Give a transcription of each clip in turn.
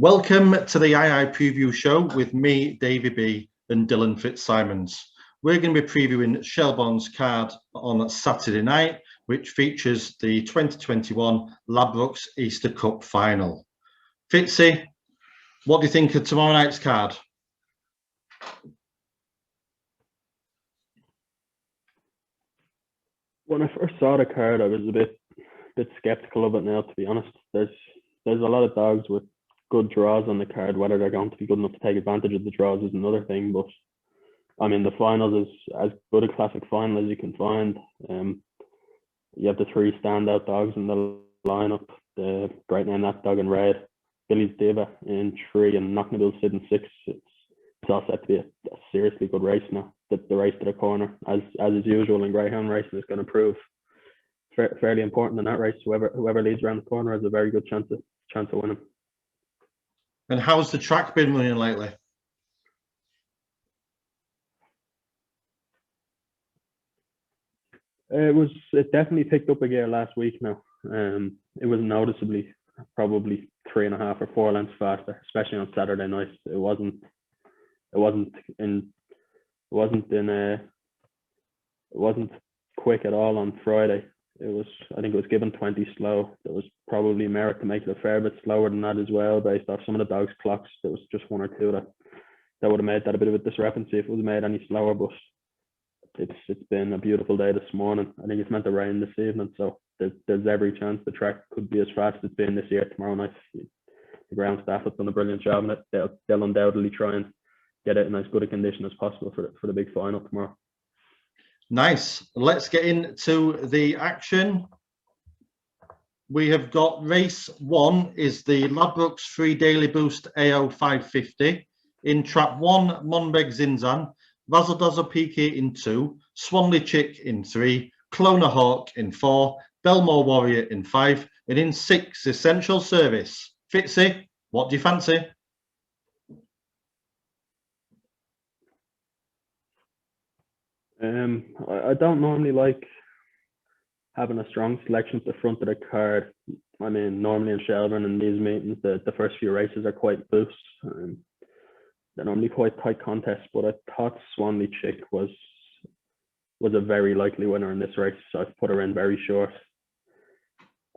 Welcome to the II Preview Show with me, Davey B, and Dylan Fitzsimons. We're going to be previewing Shelbourne's card on Saturday night, which features the 2021 Ladbrokes Easter Cup final. Fitzy, what do you think of tomorrow night's card? When I first saw the card, I was a bit skeptical of it now, to be honest. There's a lot of dogs with good draws on the card. Whether they're going to be good enough to take advantage of the draws is another thing, but I mean, the finals is as good a classic final as you can find. You have the three standout dogs in the lineup, the Great Name That Dog in red, Billy's Diva in 3, and Knocknabill Sid in 6. It's all set to be a seriously good race now. The race to the corner, as is usual in greyhound racing, is going to prove fairly important in that race. Whoever leads around the corner has a very good chance of winning. And how's the track been running lately? It definitely picked up a gear last week now. It was noticeably probably 3.5 or 4 lengths faster, especially on Saturday night. It wasn't quick at all on Friday. I think it was given 20 slow. There was probably merit to make it a fair bit slower than that as well, based off some of the dogs' clocks. There was just 1 or 2 that would have made that a bit of a discrepancy if it was made any slower. But it's been a beautiful day this morning. I think it's meant to rain this evening, so there's every chance the track could be as fast as it's been this year tomorrow night. The ground staff have done a brilliant job on it. They'll undoubtedly try and get it in as good a condition as possible for the big final tomorrow. Nice. Let's get into the action. We have got race 1 is the Ladbrokes Free Daily Boost AO 550. In trap 1, Monbeg Zinzan, Razzle Dazzle PK in 2, Swanley Chick in 3, Clona Hawk in 4, Belmore Warrior in 5, and in 6, Essential Service. Fitzy, what do you fancy? I don't normally like having a strong selection at the front of the card. I mean, normally in Shelbourne and these meetings, the first few races are quite boosts. They're normally quite tight contests, but I thought Swanley Chick was a very likely winner in this race, so I've put her in very short.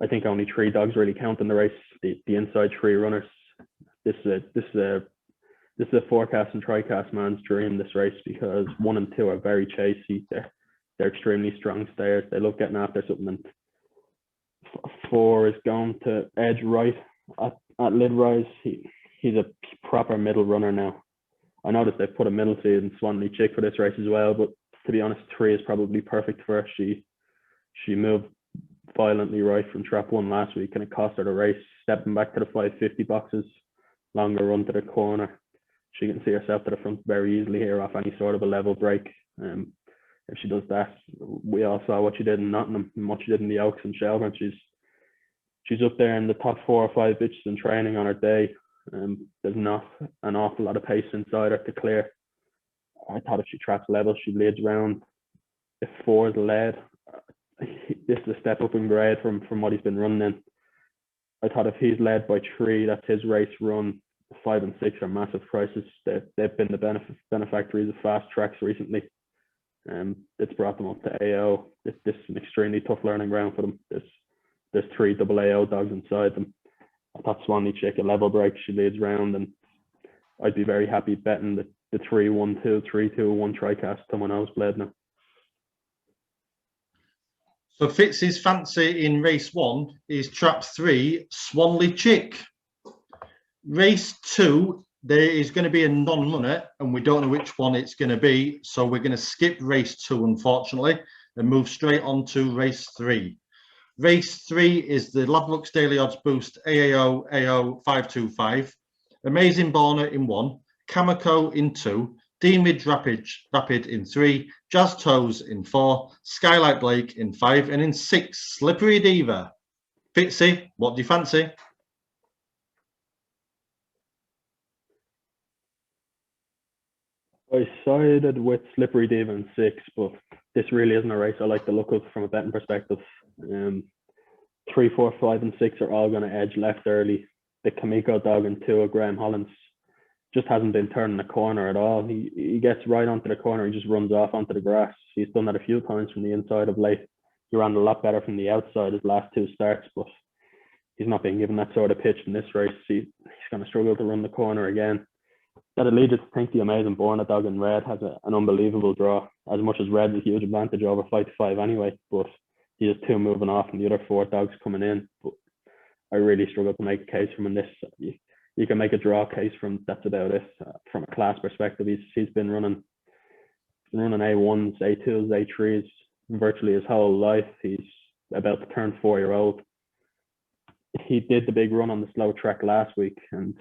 I think only 3 dogs really count in the race. The inside 3 runners. This is a forecast and tricast man's dream, this race, because 1 and 2 are very chasey. They're extremely strong stayers. They love getting after something. And 4 is going to edge right at lid rise. He's a proper middle runner now. I noticed they've put a middle seed in Swanley Chick for this race as well, but to be honest, 3 is probably perfect for her. She moved violently right from trap 1 last week, and it cost her the race, stepping back to the 550 boxes, longer run to the corner. She can see herself to the front very easily here off any sort of a level break. If she does that, we all saw what she did in Nottingham and what she did in the Oaks and Shelbourne. She's up there in the top 4 or 5 bitches in training on her day. There's not an awful lot of pace inside her to clear. I thought if she traps level, she leads round. If 4 is led, this is a step up in grade from what he's been running in. I thought if he's led by 3, that's his race run. 5 and 6 are massive prices. They've been the benefactories of fast tracks recently. It's brought them up to AO. This is an extremely tough learning ground for them. There's 3 double AO dogs inside them. I thought Swanley Chick, a level break, she leads round, and I'd be very happy betting the 3-1-2, 3-2-1 tricast someone else bled now. So Fitz's fancy in race 1 is trap 3, Swanley Chick. Race 2, there is going to be a non-runner, and we don't know which one it's going to be, so we're going to skip race 2, unfortunately, and move straight on to race 3. Race 3 is the Ladbrokes Daily Odds Boost AAO AO 525. Amazing Borner in 1, Kamako in 2, Deanridge Rapid in 3, Jazz Toes in 4, Skylight Blake in 5, and in 6, Slippery Diva. Fitzy, what do you fancy? I sided with Slippery Diva in 6, but this really isn't a race I like the look of from a betting perspective. 3, 4, 5, and 6 are all going to edge left early. the Kamiko dog in 2 of Graham Holland's just hasn't been turning the corner at all. He gets right onto the corner, he just runs off onto the grass. He's done that a few times from the inside of late. He ran a lot better from the outside his last 2 starts, but he's not being given that sort of pitch in this race. He's going to struggle to run the corner again. That'll lead you to think the Amazing Borna dog in red has an unbelievable draw, as much as red's a huge advantage over Fight to 5 anyway, but he has 2 moving off and the other 4 dogs coming in. But I really struggle to make a case from him in this. You can make a draw case from, that's about it. From a class perspective, he's been running A1s, A2s, A3s virtually his whole life. He's about to turn 4-year-old. He did the big run on the slow track last week, and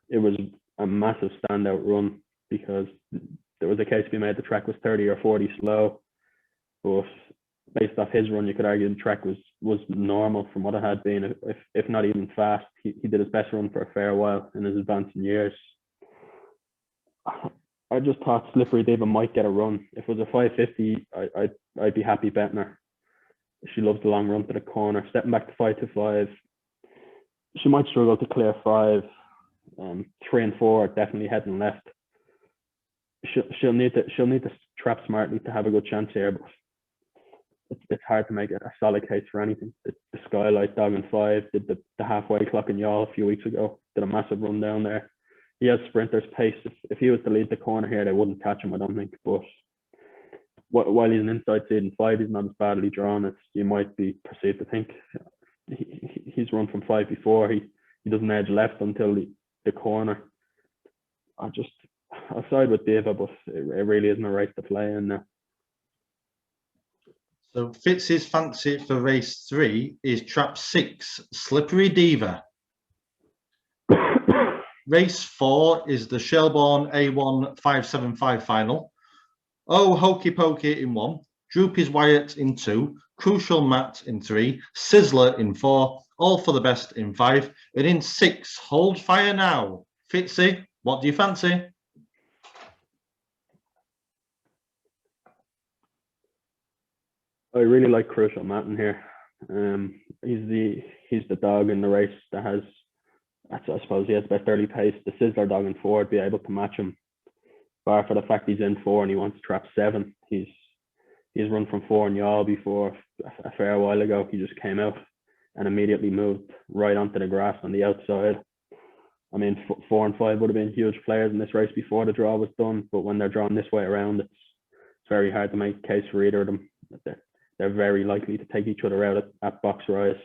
it was a massive standout run because there was a case to be made the track was 30 or 40 slow, but based off his run, you could argue the track was normal from what it had been, if not even fast. He did his best run for a fair while in his advancing years. I just thought Slippery Diva might get a run. If it was a 550, I'd be happy betting her. She loves the long run to the corner. Stepping back to 5 to 5, she might struggle to clear 5. 3 and 4 are definitely heading left. She'll need to trap smartly to have a good chance here, but it's hard to make a solid case for anything. The Skylight dog in 5 did the halfway clock in Yaw a few weeks ago, did a massive run down there. He has sprinter's pace. If he was to lead the corner here, they wouldn't catch him, I don't think. But while he's an inside seed in 5, he's not as badly drawn as you might be perceived to think. He's run from 5 before. He doesn't edge left until the corner. I'll side with Diva, but it really isn't a race to play in now. So Fitz's fancy for race 3 is trap 6, Slippery Diva. Race 4 is the Shelbourne A1 575 final. Oh Hokey Pokey in 1, Droopy's Wyatt in 2, Crucial Matt in 3, Sizzler in 4, All for the Best in 5, and in 6, Hold Fire Now. Fitzy, what do you fancy? I really like Crucial Matt in here. He's the dog in the race that has, I suppose he has the best early pace. The Sizzler dog in 4 would be able to match him, bar for the fact he's in 4 and he wants to trap 7. He's run from 4 in Yaw before a fair while ago. He just came out and immediately moved right onto the grass on the outside. I mean, 4 and 5 would have been huge players in this race before the draw was done, but when they're drawn this way around, it's very hard to make a case for either of them. They're very likely to take each other out at box rise.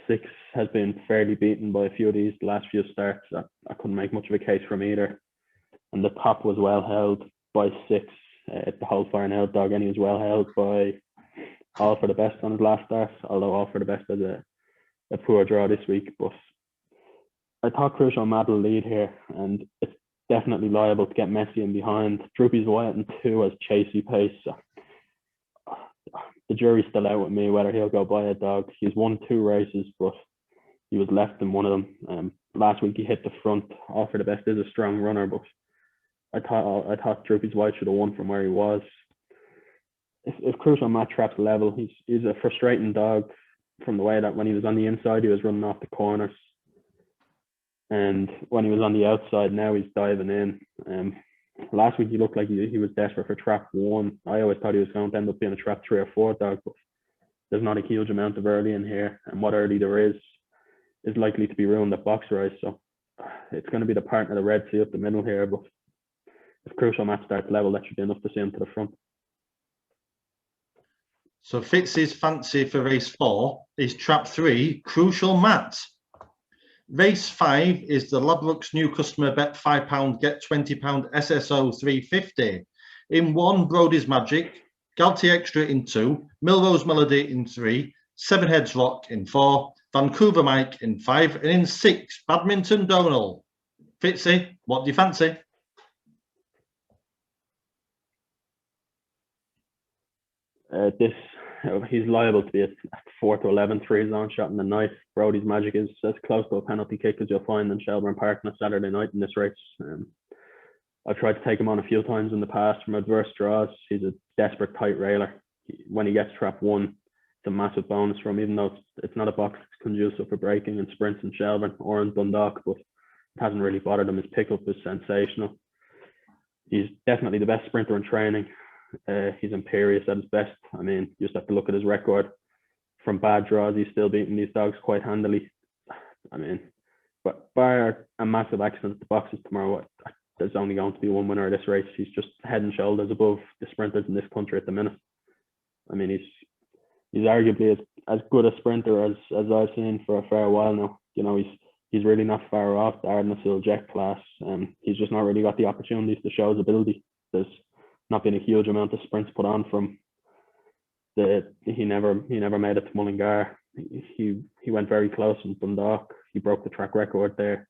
6 has been fairly beaten by a few of these last few starts. I couldn't make much of a case from either. And the top was well held by 6 at the Hold Fire Now dog, and he was well held by All for the Best on his last start, although All for the Best has a poor draw this week. But I thought Crucial Matt will lead here, and it's definitely liable to get messy in behind. Droopy's Wyatt in 2 has chasey pace. The jury's still out with me whether he'll go by a dog. He's won 2 races, but he was left in one of them. Last week he hit the front. All for the Best is a strong runner, but I thought Droopy's Wyatt should have won from where he was. If Crucial Matt traps level, he's a frustrating dog from the way that when he was on the inside, he was running off the corners. And when he was on the outside, now he's diving in. Last week he looked like he was desperate for trap 1. I always thought he was going to end up being a trap 3 or 4 dog, but there's not a huge amount of early in here, and what early there is likely to be ruined at box rise. So it's going to be the partner of the Red Sea up the middle here, but if Crucial Matt starts level, that should be enough to see him to the front. So Fitz's fancy for race 4 is trap 3, Crucial Matt. Race 5 is the Ladbrokes new customer bet £5, get £20 SSO 350. In 1, Brody's Magic, Galty Extra in 2, Milrose Melody in 3, Seven Heads Rock in 4, Vancouver Mike in 5, and in 6, Badminton Donal. Fitzy, what do you fancy? He's liable to be a 4 to 11 3-zone shot in the night. Brody's Magic is as close to a penalty kick as you'll find in Shelbourne Park on a Saturday night in this race. I've tried to take him on a few times in the past from adverse draws. He's a desperate tight railer. When he gets trap 1, it's a massive bonus for him, even though it's not a box conducive for breaking and sprints in Shelbourne or in Dundalk, but it hasn't really bothered him. His pickup is sensational. He's definitely the best sprinter in training. He's imperious at his best. I mean, you just have to look at his record. From bad draws, he's still beating these dogs quite handily. I mean, but bar a massive accident at the boxes tomorrow, there's only going to be one winner of this race. He's just head and shoulders above the sprinters in this country at the minute. I mean, he's arguably as good a sprinter as I've seen for a fair while now. You know, he's really not far off the Ardennes Jet class. He's just not really got the opportunities to show his ability. There's not been a huge amount of sprints put on from he never made it to Mullingar. He went very close in Dundalk. He broke the track record there.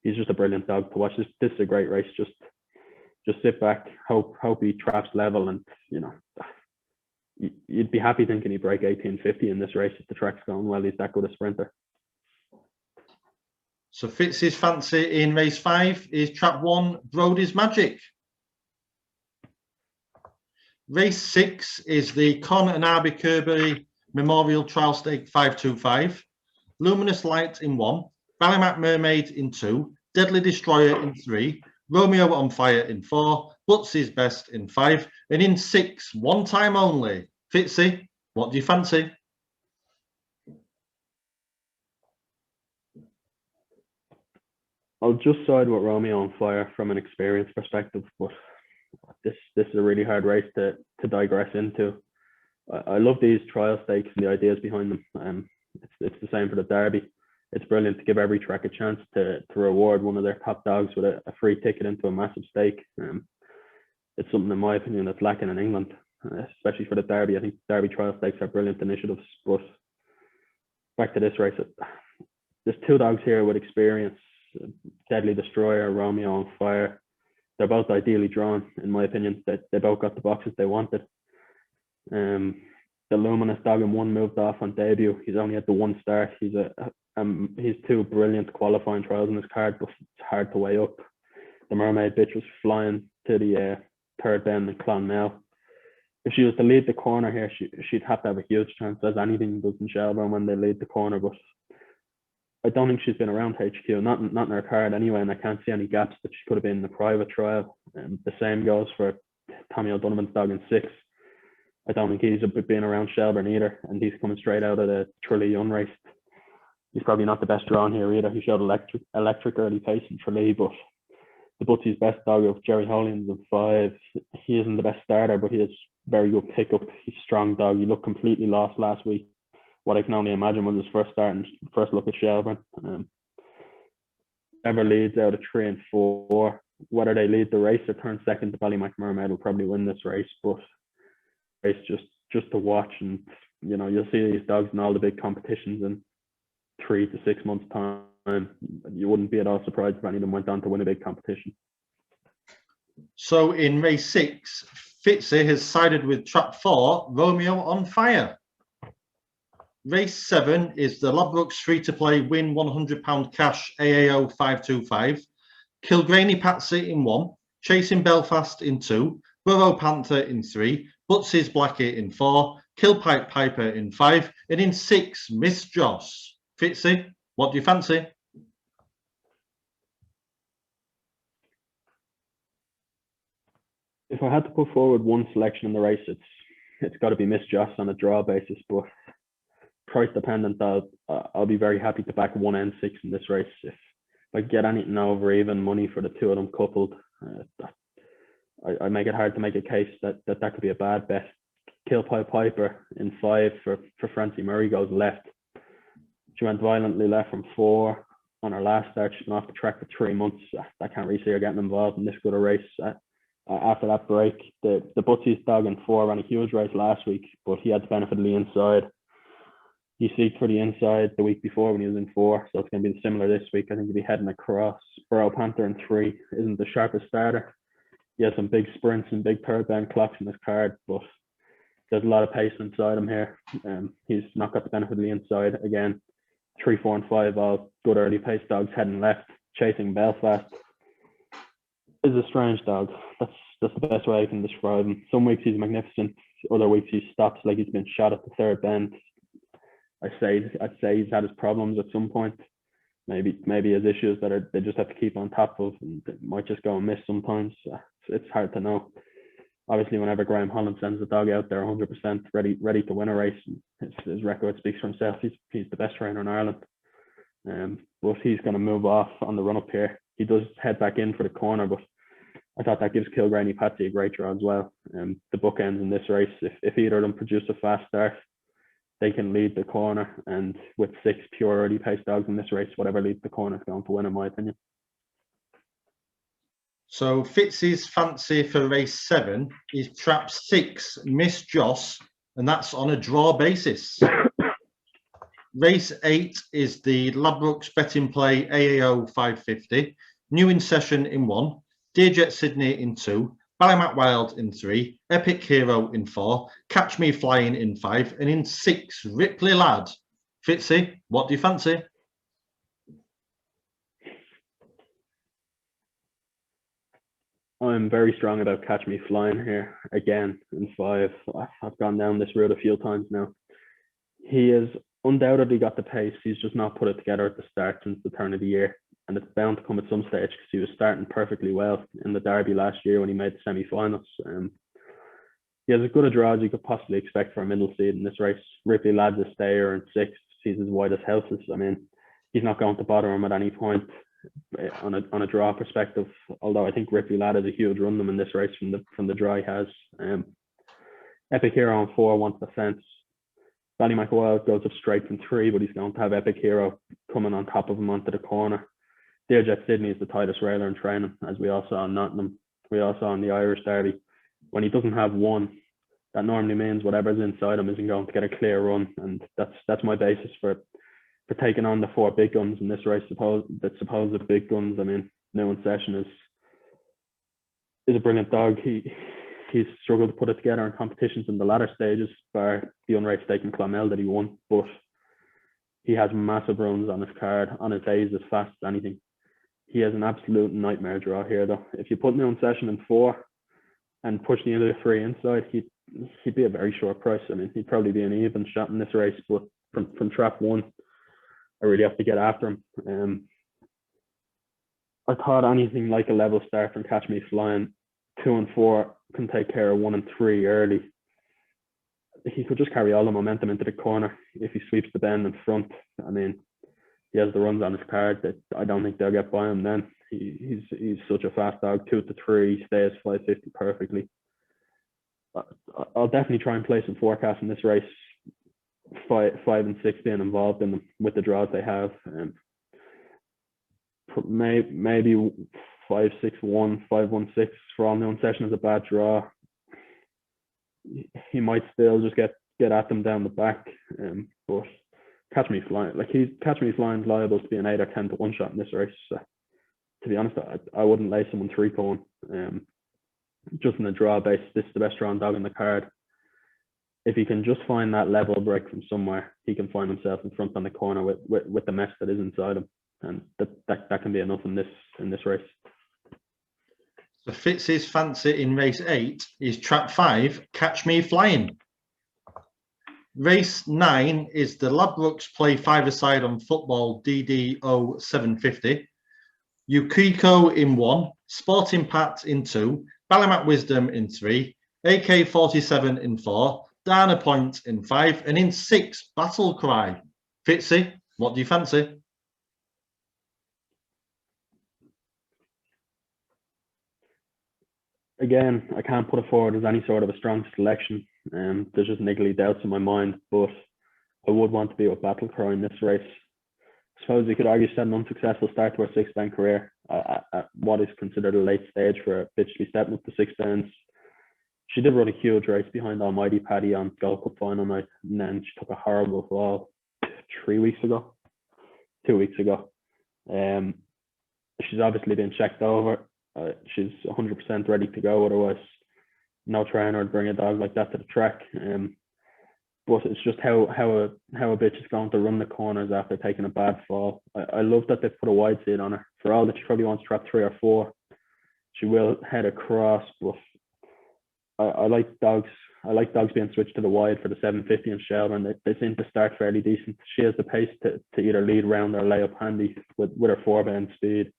He's just a brilliant dog to watch. This is a great race. Just sit back, hope he traps level, and you know, you'd be happy thinking he'd break 1850 in this race if the track's going well. He's that good a sprinter. So Fitz's fancy in race 5 is trap 1, Brody's Magic. Race 6 is the Con and Arby Kirby Memorial Trial Stake 525. Luminous Light in 1, Ballymac Mermaid in 2, Deadly Destroyer in 3, Romeo on Fire in 4, Butsy's Best in 5, and in 6, one time only. Fitzy, what do you fancy? I'll just side with Romeo on Fire from an experience perspective, but this is a really hard race to digress into. I love these trial stakes and the ideas behind them. It's the same for the Derby. It's brilliant to give every track a chance to reward one of their top dogs with a free ticket into a massive stake. It's something, in my opinion, that's lacking in England, especially for the Derby. I think Derby trial stakes are brilliant initiatives. But back to this race, there's two dogs here with experience: Deadly Destroyer, Romeo on Fire. They're both ideally drawn, in my opinion. They both got the boxes they wanted. The Luminous dog in 1 moved off on debut. He's only had the 1 start. He's 2 brilliant qualifying trials in his card, but it's hard to weigh up. The Mermaid bitch was flying to the third bend in Clonmel. If she was to lead the corner here, she'd have to have a huge chance, as anything does in Shelbourne when they lead the corner. But I don't think she's been around HQ, not in her card anyway, and I can't see any gaps that she could have been in the private trial. The same goes for Tommy O'Donovan's dog in 6. I don't think he's been around Shelbourne either, and he's coming straight out of the Tralee unraced. He's probably not the best drawn here either. He showed electric early pace in Tralee, but the Butsy's Best dog of Jerry Hollians in 5, he isn't the best starter, but he has very good pickup. He's a strong dog. He looked completely lost last week. What I can only imagine was his first start and first look at Shelbourne. Whoever leads out of 3 and 4, whether they lead the race or turn second to Ballymac Mermaid, will probably win this race. But race just to watch, and you know, you'll see these dogs in all the big competitions in 3 to 6 months' time. You wouldn't be at all surprised if any of them went on to win a big competition. So in race 6, Fitzy has sided with trap 4, Romeo on Fire. Race 7 is the Ladbrokes free-to-play win £100 cash AAO 525. Kilgraney Patsy in 1, Chasing Belfast in 2, Burrow Panther in 3, Butsy's Blackie in 4, Killpipe Piper in 5, and in 6, Miss Joss. Fitzy, what do you fancy? If I had to put forward one selection in the race, it's got to be Miss Joss on a draw basis, but price dependent, I'll be very happy to back 1 and 6 in this race. If I get anything over even money for the 2 of them coupled, I make it hard to make a case that could be a bad bet. Killpipe Piper in 5 for Francie Murray goes left. She went violently left from 4 on her last start. She's been off the track for 3 months. I can't really see her getting involved in this good a race. After that break, the Butsy's dog in 4 ran a huge race last week, but he had the benefit of the inside. He seeked for the inside the week before when he was in 4, so it's going to be similar this week. I think he'll be heading across. Burrow Panther in 3 isn't the sharpest starter. He has some big sprints and big third bend clocks in his card, but there's a lot of pace inside him here. He's not got the benefit of the inside. Again, 3, 4, and 5 all good early pace dogs heading left. Chasing Belfast is a strange dog. That's the best way I can describe him. Some weeks he's magnificent. Other weeks he stops like he's been shot at the third bend. I'd say he's had his problems at some point. Maybe his issues that they just have to keep on top of, and it might just go and miss sometimes. It's hard to know. Obviously, whenever Graham Holland sends the dog out there 100% ready to win a race, his record speaks for himself. He's the best trainer in Ireland. But he's going to move off on the run up here. He does head back in for the corner, but I thought that gives Kilgraney Patsy a great draw as well. The bookends in this race, if either of them produce a fast start, they can lead the corner. And with 6 pure early pace dogs in this race, whatever leads the corner is going to win, in my opinion. So Fitz's fancy for race 7 is trap 6, Miss Joss, and that's on a draw basis. Race 8 is the Ladbrokes Betting Play AAO 550, new in session in 1, Dearjet Sydney in 2, Ballymac Wild in 3, Epic Hero in 4, Catch Me Flying in 5, and in 6, Ripley Lad. Fitzy, what do you fancy? I'm very strong about Catch Me Flying here again in 5. I've gone down this route a few times now. He has undoubtedly got the pace. He's just not put it together at the start since the turn of the year, and it's bound to come at some stage because he was starting perfectly well in the Derby last year when he made the semi-finals. He has as good a draw as you could possibly expect for a middle seed in this race. Ripley Lad's a stayer in 6. He's as wide as houses. I mean, he's not going to bother him at any point on a draw perspective, although I think Ripley Lad has a huge run them in this race from the draw he has. Epic Hero on 4 wants the fence. Ballymac Wild goes up straight from 3, but he's going to have Epic Hero coming on top of him onto the corner. Dearjet Sydney is the tightest railer in training, as we all saw in Nottingham. We all saw in the Irish Derby. When he doesn't have one, that normally means whatever's inside him isn't going to get a clear run, and that's my basis for taking on the 4 big guns in this race. Supposed big guns. I mean, New in Session is a brilliant dog. He's struggled to put it together in competitions in the latter stages, bar the unraced stake in Clonmel that he won, but he has massive runs on his card. On his days as fast as anything. He has an absolute nightmare draw here, though. If you put New in Session in 4 and push the other 3 inside, he'd be a very short price. I mean, he'd probably be an even shot in this race, but from trap 1, I really have to get after him. I thought anything like a level start from Catch Me Flying, 2 and 4 can take care of 1 and 3 early. He could just carry all the momentum into the corner if he sweeps the bend in front. I mean, he has the runs on his card that I don't think they'll get by him then. He's such a fast dog, 2 to 3, he stays 550 perfectly. I'll definitely try and play some forecasts in this race. 5 and 6 being involved in them with the draws they have. Maybe 5, 6, 1, 5, 1, 6 for all New in Session is a bad draw. He might still just get at them down the back. But Catch Me Flying, Catch Me Flying is liable to be an 8 or 10 to 1 shot in this race. To be honest, I wouldn't lay someone 3 to 1. Just in the draw base, this is the best drawn dog in the card. If he can just find that level break from somewhere, he can find himself in front on the corner with the mess that is inside him, and that can be enough in this race. So Fitz's fancy in race 8 is trap 5, Catch Me Flying. Race 9 is the Ladbrokes Play 5-a-side on football DDO 750. Yukiko in 1, Sporting Pat in 2, Ballymac Wisdom in 3, AK-47 in 4, Dana Point in 5, and in 6, Battle Cry. Fitzy, what do you fancy? Again, I can't put it forward as any sort of a strong selection. There's just niggly doubts in my mind, but I would want to be with Battle Cry in this race. I suppose you could argue she had an unsuccessful start to her 6-bend career at what is considered a late stage for a bitch to be stepping up to 6 bends. She did run a huge race behind Almighty Paddy on Gold Cup final night, and then she took a horrible fall 2 weeks ago. She's obviously been checked over. She's 100% ready to go. Otherwise, no trainer would bring a dog like that to the track. But it's just how a bitch is going to run the corners after taking a bad fall. I love that they put a wide seat on her. For all that she probably wants trap 3 or 4, she will head across. But I like dogs I like dogs being switched to the wide for the 750 and Shelbourne. They seem to start fairly decent. She has the pace to either lead round or lay up handy with her four-bend speed.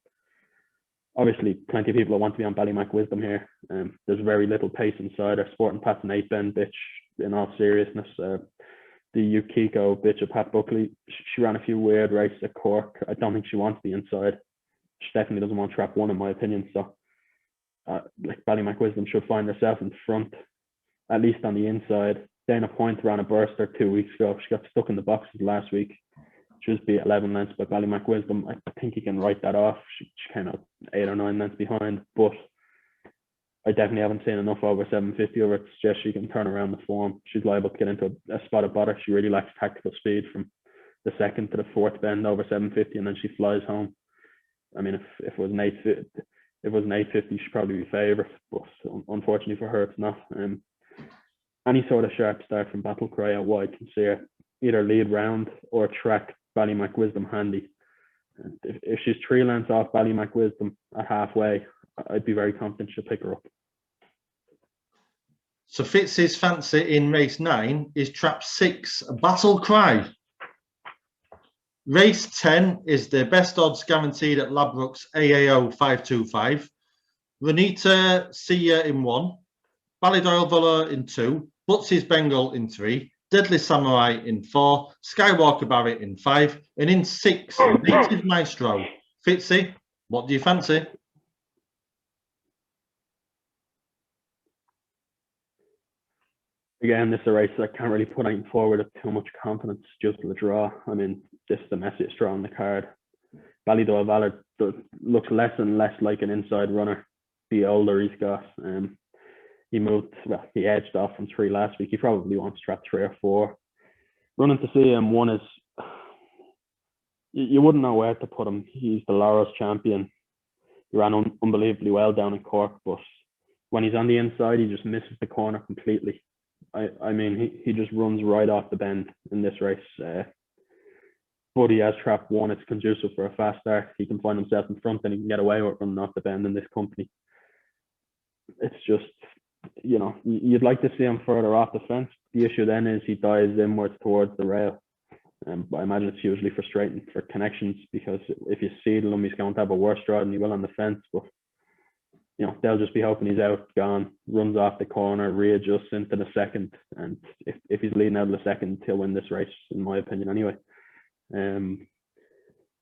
Obviously, plenty of people that want to be on Ballymac Wisdom here. There's very little pace inside her. Sporting Pat's an 8-bend bitch, in all seriousness. The Yukiko bitch of Pat Buckley, she ran a few weird races at Cork. I don't think she wants to be inside. She definitely doesn't want trap one, in my opinion. So, like Ballymac Wisdom should find herself in front, at least on the inside. Dana Point ran a burster 2 weeks ago. She got stuck in the boxes last week. She was beat 11 lengths by Ballymac Wisdom. I think you can write that off. She came out 8 or 9 lengths behind, but I definitely haven't seen enough over 750 over to suggest she can turn around the form. She's liable to get into a spot of bother. She really lacks tactical speed from the second to the fourth bend over 750, and then she flies home. I mean, if it was an 850, she'd probably be favourite, but unfortunately for her, it's not. Any sort of sharp start from Battle Cry out wide can see her either lead round or track Ballymac Wisdom handy. And if she's 3 lengths off Ballymac Wisdom at halfway, I'd be very confident she'll pick her up. So Fitz's fancy in race 9 is trap 6, Battle Cry. Race 10 is the best odds guaranteed at Ladbrokes AAO 525. Renita Sia in 1, Ballydoyle Villa in 2, Butsy's Bengal in 3, Deadly Samurai in 4, Skywalker Barrett in 5, and in 6, Native Maestro. Fitzy, what do you fancy? Again, this is a race I can't really put anything forward with too much confidence due to the draw. I mean, this is the messiest draw on the card. Ballydoyle Valor looks less and less like an inside runner the older he's got. He edged off from 3 last week. He probably wants to trap 3 or 4. Running to see him, one is, you wouldn't know where to put him. He's the Laurels champion. He ran unbelievably well down in Cork, but when he's on the inside, he just misses the corner completely. I mean, he just runs right off the bend in this race. But he has trap 1. It's conducive for a fast start. He can find himself in front and he can get away with running off the bend in this company. It's just, you know, you'd like to see him further off the fence. The issue then is he dives inwards towards the rail. But I imagine it's hugely frustrating for connections, because if you seedle him, he's going to have a worse draw than he will on the fence. But, you know, they'll just be hoping he's out, gone, runs off the corner, readjusts into the second. And if he's leading out of the second, he'll win this race, in my opinion, anyway.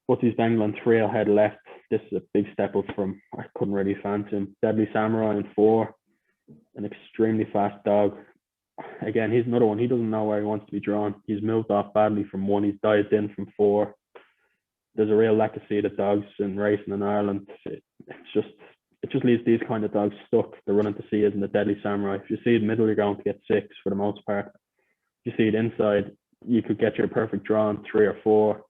Butsy's Bengal and 3 ahead left. This is a big step up from, I couldn't really fancy him. Deadly Samurai in 4, an extremely fast dog. Again, he's another one. He doesn't know where he wants to be drawn. He's moved off badly from 1. He's dived in from 4. There's a real lack of seeded dogs in racing in Ireland. It just leaves these kind of dogs stuck. The running to see isn't the Deadly Samurai. If you seed middle, you're going to get 6 for the most part. If you seed inside, you could get your perfect draw on 3 or 4,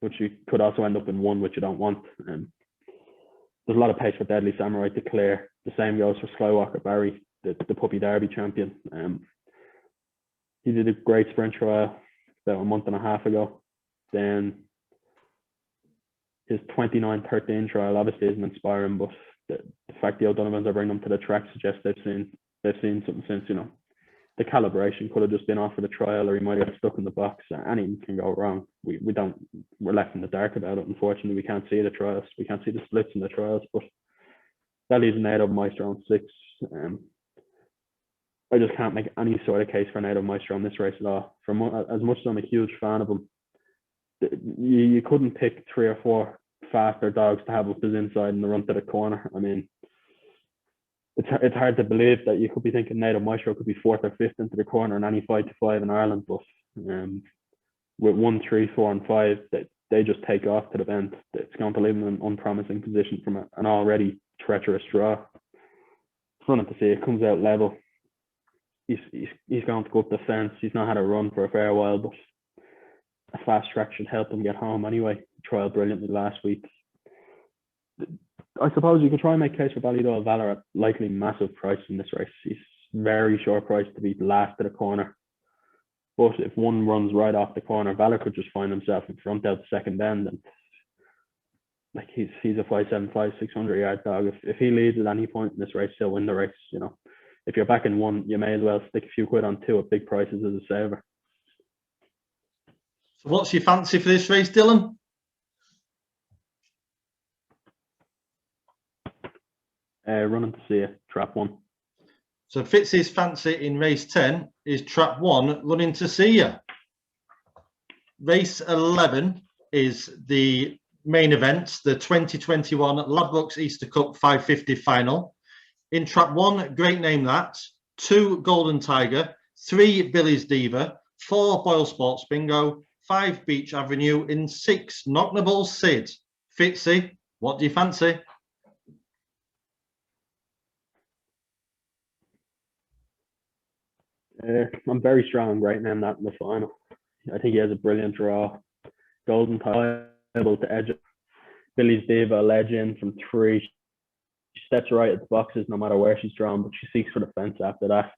which you could also end up in 1, which you don't want. There's a lot of pace for Deadly Samurai to clear. The same goes for Skywalker Barry, the Puppy Derby champion. He did a great sprint trial about a month and a half ago. Then his 29-13 trial obviously isn't inspiring, but the fact the O'Donovans are bringing him to the track suggests they've seen something since. You know, the calibration could have just been off for the trial, or he might have got stuck in the box. Anything can go wrong. We're left in the dark about it. Unfortunately, we can't see the trials. We can't see the splits in the trials, but that leaves Native Maestro on 6. I just can't make any sort of case for Native Maestro in this race at all. As much as I'm a huge fan of him, you couldn't pick 3 or 4 faster dogs to have up his inside in the run to the corner. I mean, it's hard to believe that you could be thinking Native Maestro could be 4th or 5th into the corner in any 5 to 5 in Ireland, but with 1, 3, 4, and 5, they just take off to the bend. It's going to leave him in an unpromising position from an already treacherous draw. It's running to see it comes out level. He's going to go up the fence. He's not had a run for a fair while, but a fast track should help him get home anyway. He trialled brilliantly last week. I suppose you could try and make a case for Ballydoyle Valor at likely massive price in this race. He's very short price to be last to the corner. But if one runs right off the corner, Valor could just find himself in front out the second end. And like he's a 575, 600 yard dog. If he leads at any point in this race, he'll win the race. You know, if you're back in one, you may as well stick a few quid on two at big prices as a saver. So what's your fancy for this race, Dylan? Running to see it, trap 1. So Fitz's fancy in race 10 is trap 1, running to see you. Race 11 is the main event, the 2021 Ladbrokes Easter Cup 550 final. In trap 1, great name that, 2 Golden Tiger, 3 Billy's Diva, 4 Boyle Sports Bingo, 5 Beach Avenue, in 6 Knocknable Sid. Fitzy, what do you fancy? I'm very strong right now in that in the final. I think he has a brilliant draw. Golden Tiger able to edge it. Billy's Diva, legend from 3. She steps right at the boxes no matter where she's drawn, but she seeks for the fence after that.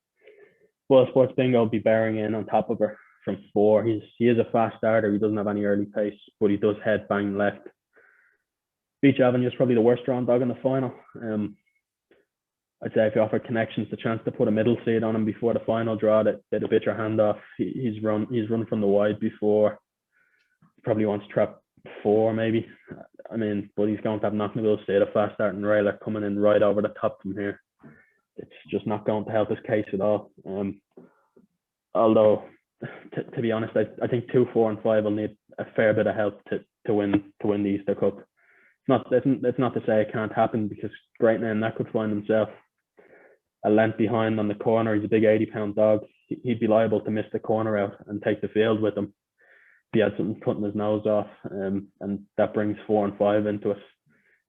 Well, Sports Bingo will be bearing in on top of her from 4. He is a fast starter. He doesn't have any early pace, but he does head bang left. Beach Avenue is probably the worst drawn dog in the final. I'd say if you offer Connections the chance to put a middle seed on him before the final draw, they'd a bit your hand off. He's run from the wide before. He probably wants trap 4 maybe. I mean, but he's going to have Knocknable Seed, a fast starting railer coming in right over the top from here. It's just not going to help his case at all. Although, to be honest, I think 2, 4, and 5 will need a fair bit of help to win the Easter Cup. It's not to say it can't happen, because great name that could find himself a length behind on the corner. He's a big 80-pound dog. He'd be liable to miss the corner out and take the field with him if he had something cutting his nose off, and that brings 4 and 5 into it.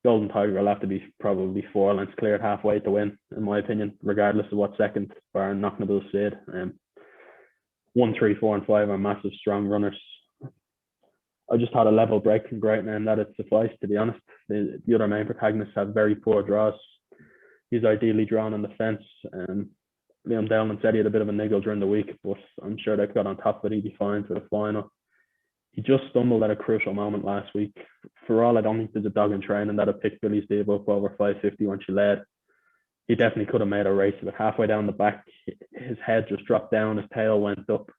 Golden Tiger will have to be probably 4 lengths cleared halfway to win, in my opinion, regardless of what second, bar Knocknable Seed. 1, 3, 4, and 5 are massive strong runners. I just had a level break from Great Name that it sufficed, to be honest. The other main protagonists have very poor draws. He's ideally drawn on the fence. Liam Dowland said he had a bit of a niggle during the week, but I'm sure they got on top of it. He'd be fine for the final. He just stumbled at a crucial moment last week. For all, I don't think there's a dog in training that had picked Billy's Diva up over 550 when she led. He definitely could have made a race of it. Halfway down the back, his head just dropped down, his tail went up.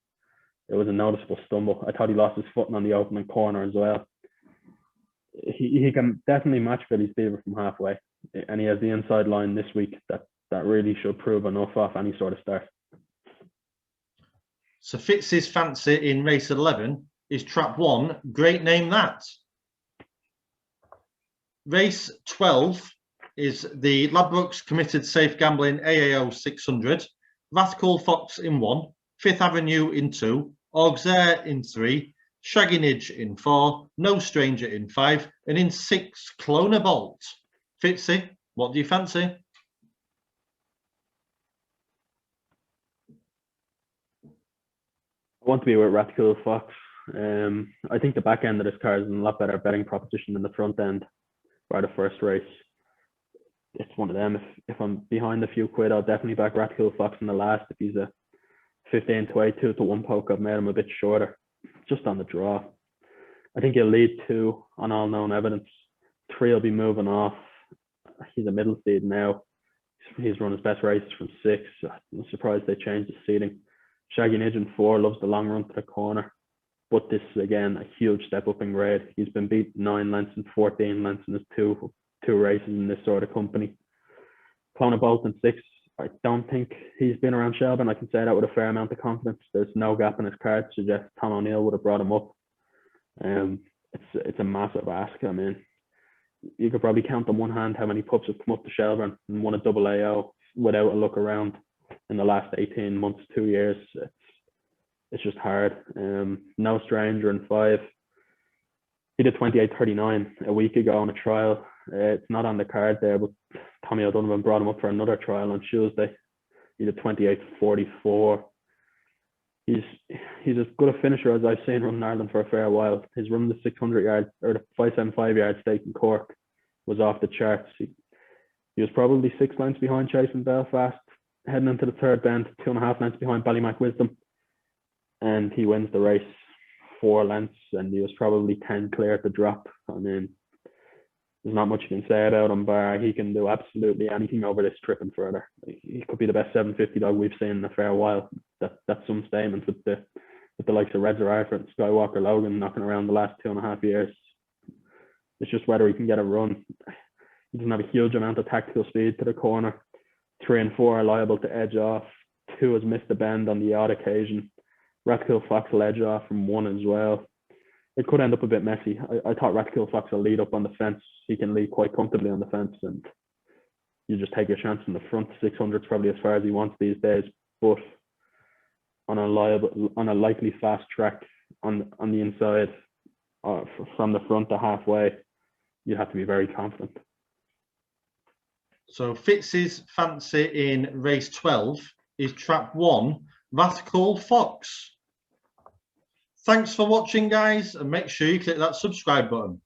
It was a noticeable stumble. I thought he lost his footing on the opening corner as well. He can definitely match Billy's Diva from halfway, and he has the inside line this week that really should prove enough off any sort of start. So Fitz's fancy in race 11 is trap 1, great name that. Race 12 is the Ladbrokes Committed Safe Gambling AAO 600, Rathcool Fox in 1, Fifth Avenue in 2, Auxerre in 3, Shaggy Nidge in 4, No Stranger in 5, and in 6, Cloner Bolt. Fitzy, what do you fancy? I want to be with Rathcool Fox. I think the back end of this car is a lot better betting proposition than the front end for the first race. It's one of them. If I'm behind a few quid, I'll definitely back Rathcool Fox in the last. If he's a 15 to 8, 2 to 1 poke, I've made him a bit shorter, just on the draw. I think he'll lead 2 on all known evidence. 3 will be moving off. He's a middle seed now. He's run his best races from 6. I'm surprised they changed the seating. Shaggy Nidge in 4 loves the long run to the corner, but this is again a huge step up in grade. He's been beat 9 lengths and 14 lengths in his two races in this sort of company. Clona Bolt in 6. I don't think he's been around Shelbourne. I can say that with a fair amount of confidence. There's no gap in his card to suggest Tom O'Neill would have brought him up. It's a massive ask. I mean, you could probably count on one hand how many pups have come up to Shelbourne and won a double AO without a look around in the last 18 months, 2 years. It's just hard. No Stranger in 5. He did 28.39 a week ago on a trial. It's not on the card there, but Tommy O'Donovan brought him up for another trial on Tuesday. He did 28.44. He's as good a finisher as I've seen running Ireland for a fair while. His run the 600 yard or the 575 yard stake in Cork was off the charts. He was probably 6 lengths behind Chase in Belfast, heading into the third bend, 2.5 lengths behind Ballymac Wisdom, and he wins the race 4 lengths, and he was probably 10 clear at the drop. I mean, there's not much you can say about him, bar he can do absolutely anything over this trip and further. He could be the best 750 dog we've seen in a fair while. That's some statement with the likes of Reds Arthur and Skywalker Logan knocking around the last 2.5 years. It's just whether he can get a run. He doesn't have a huge amount of tactical speed to the corner. 3 and 4 are liable to edge off. 2 has missed the bend on the odd occasion. Ratkill Fox will edge off from 1 as well. It could end up a bit messy. I thought Ratkill Fox will lead up on the fence. He can lead quite comfortably on the fence, and you just take your chance in the front. 600 is probably as far as he wants these days, but on a likely fast track on the inside, from the front to halfway, you have to be very confident. So Fitz's fancy in race 12 is trap 1, Ratkill Fox. Thanks for watching, guys, and make sure you click that subscribe button.